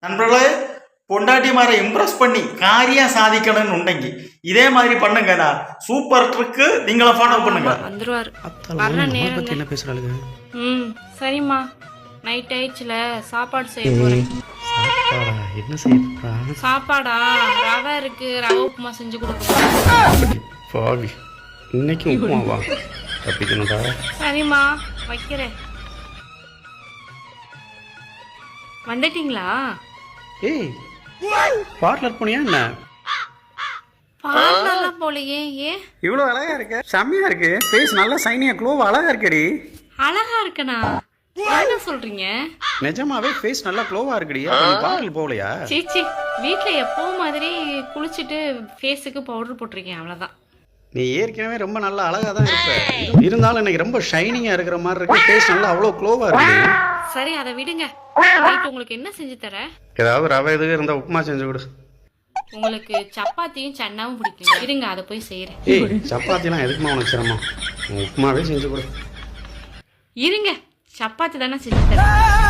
நண்பர்களே, பொண்டாட்டிமாரை இம்ப்ரெஸ் பண்ணி காரியம் சாதிக்கணும்னு உണ്ടെங்கி இதே மாதிரி பண்ணுங்கடா. Super trick. நீங்கள ஃபாலோ பண்ணுங்க. வந்துருவாரு. வர்ற நேரம் என்ன பேசுறாளுங்க? சரிம்மா, நைட் ஆயிடுச்சுல, சாப்பாடு செய்ய போறேன். சாப்பாடா? என்ன செய்ய போறா? சாப்பாடா? ரவை இருக்கு, ரவை உப்புமா செஞ்சு கொடுக்க. பாவி, இன்னைக்கு உப்புமாவா? தப்பிக்கணும்டா. சரிம்மா, வைக்கிறேன். வந்துட்டீங்களா? ஏய், பார்லர் போனியா என்ன? பார்லர்லாம் போலையே. ஏன்? இவ்வளோ அழகா இருக்க, செம்மையா இருக்கு. ஃபேஸ் நல்லா சைனியா க்ளோவா அழகா இருக்கடி. அழகா இருக்கனா? என்ன சொல்றீங்க? நிஜமாவே ஃபேஸ் நல்லா க்ளோவா இருக்குடி. அப்ப நீ பார்லர் போகலையா? சீச்சி, வீட்டில் எப்போ மாதிரி குளிச்சுட்டு ஃபேஸுக்கு பவுடர் போட்டிருக்கேன், அவ்வளோதான். நீ ஏற்கனவே ரொம்ப நல்லா அழகா தான் இருப்ப. இருந்தாலும் எனக்கு ரொம்ப ஷைனிங்கா இருக்கிற மாதிரி இருக்கு. ஃபேஸ் நல்லா அவ்வளோ க்ளோவா இருக்கு. சரி, அதை விடுங்க. நைட் உங்களுக்கு என்ன செஞ்சு தரேன்? ஏதாவது ரவை எதுவும் இருந்தா உப்புமா செஞ்சு கொடு. உங்களுக்கு சப்பாத்தியும் சன்னாவும் பிடிக்குங்க. இருங்க, அதை போய் செய்யறேன். ஏய், சப்பாத்திலாம் எதுக்குமா உனக்கு சிரமம்? உப்புமாவே செஞ்சு கொடு. இருங்க, சப்பாத்தி தானே செஞ்சு தரேன்.